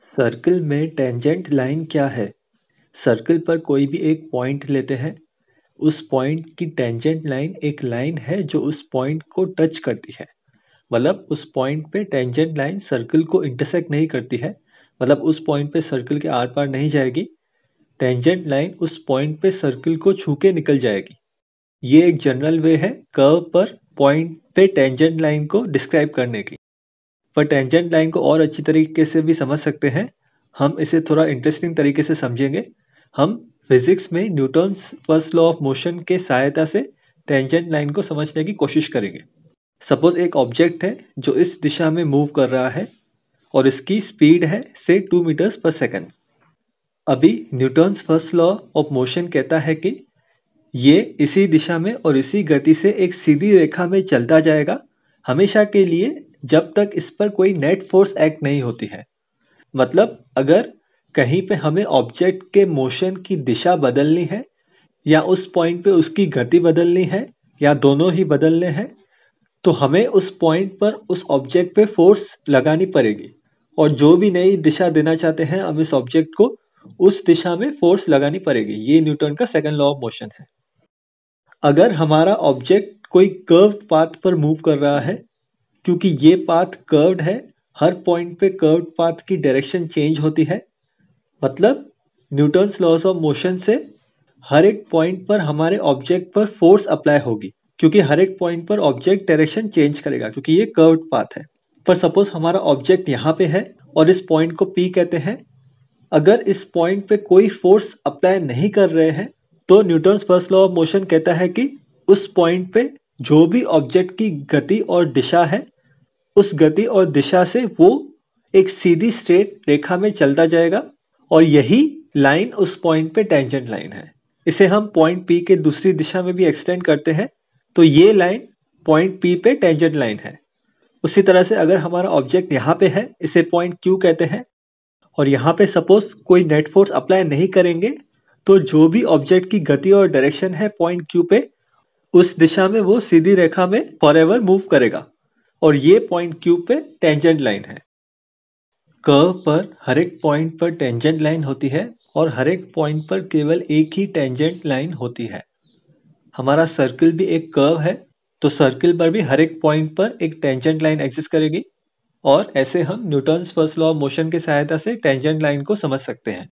Circle में tangent line क्या है? सर्कल पर कोई भी एक पॉइंट लेते हैं। उस पॉइंट की टेंजेंट लाइन एक लाइन है जो उस पॉइंट को टच करती है। मतलब उस पॉइंट पे टेंजेंट लाइन सर्कल को इंटरसेक्ट नहीं करती है। मतलब उस पॉइंट पे सर्कल के आर पार नहीं जाएगी। टेंजेंट लाइन उस पॉइंट पे सर्कल को छू के निकल जाएगी। ये एक जनरल वे है कर्व पर पॉइंट पे टेंजेंट लाइन को डिस्क्राइब करने की। पर टेंजेंट लाइन को और अच्छी तरीके से भी समझ सकते हैं। हम इसे थोड़ा इंटरेस्टिंग तरीके से समझेंगे। हम फिजिक्स में Newton's first law of motion के सहायता से टेंजेंट लाइन को समझने की कोशिश करेंगे। सपोज एक ऑब्जेक्ट है जो इस दिशा में मूव कर रहा है और इसकी स्पीड है से 2 मीटर्स पर सेकंड। अभी Newton's first law of motion कहता है कि ये इसी दिशा में और इसी गति से एक सीधी रेखा में चलता जाएगा हमेशा के लिए, जब तक इस पर कोई नेट फोर्स एक्ट नहीं होती है। मतलब अगर कहीं पे हमें ऑब्जेक्ट के मोशन की दिशा बदलनी है या उस पॉइंट पे उसकी गति बदलनी है या दोनों ही बदलने हैं, तो हमें उस पॉइंट पर उस ऑब्जेक्ट पे फोर्स लगानी पड़ेगी। और जो भी नई दिशा देना चाहते हैं हम इस ऑब्जेक्ट को, उस दिशा में फोर्स लगानी पड़ेगी। ये न्यूटन का सेकंड लॉ ऑफ मोशन है। अगर हमारा ऑब्जेक्ट कोई कर्व्ड पाथ पर मूव कर रहा है, क्योंकि ये पाथ कर्व्ड है, हर पॉइंट पे कर्व्ड पाथ की डायरेक्शन चेंज होती है। मतलब न्यूटन्स लॉज ऑफ मोशन से हर एक पॉइंट पर हमारे ऑब्जेक्ट पर फोर्स अप्लाई होगी, क्योंकि हर एक पॉइंट पर ऑब्जेक्ट डायरेक्शन चेंज करेगा क्योंकि ये कर्व्ड पाथ है। पर सपोज हमारा ऑब्जेक्ट यहाँ पे है और इस पॉइंट को P कहते हैं। अगर इस पॉइंट पे कोई फोर्स अप्लाई नहीं कर रहे हैं तो Newton's first law of motion कहता है कि उस पॉइंट पे जो भी ऑब्जेक्ट की गति और दिशा है, उस गति और दिशा से वो एक सीधी स्ट्रेट रेखा में चलता जाएगा और यही लाइन उस पॉइंट पे टेंजेंट लाइन है। इसे हम पॉइंट P के दूसरी दिशा में भी एक्सटेंड करते हैं तो ये लाइन पॉइंट P पे टेंजेंट लाइन है। उसी तरह से अगर हमारा ऑब्जेक्ट यहाँ पे है, इसे पॉइंट Q कहते हैं, और यहाँ पे सपोज कोई नेट फोर्स अप्लाई नहीं करेंगे तो जो भी ऑब्जेक्ट की गति और डायरेक्शन है पॉइंट Q पे, उस दिशा में वो सीधी रेखा में फॉरएवर मूव करेगा और ये पॉइंट Q पे टेंजेंट लाइन है। कर्व पर हर एक पॉइंट पर टेंजेंट लाइन होती है और हर एक पॉइंट पर केवल एक ही टेंजेंट लाइन होती है। हमारा सर्कल भी एक कर्व है, तो सर्कल पर भी हर एक पॉइंट पर एक टेंजेंट लाइन एग्जिस्ट करेगी और ऐसे हम Newton's first law of motion की सहायता से टेंजेंट लाइन को समझ सकते हैं।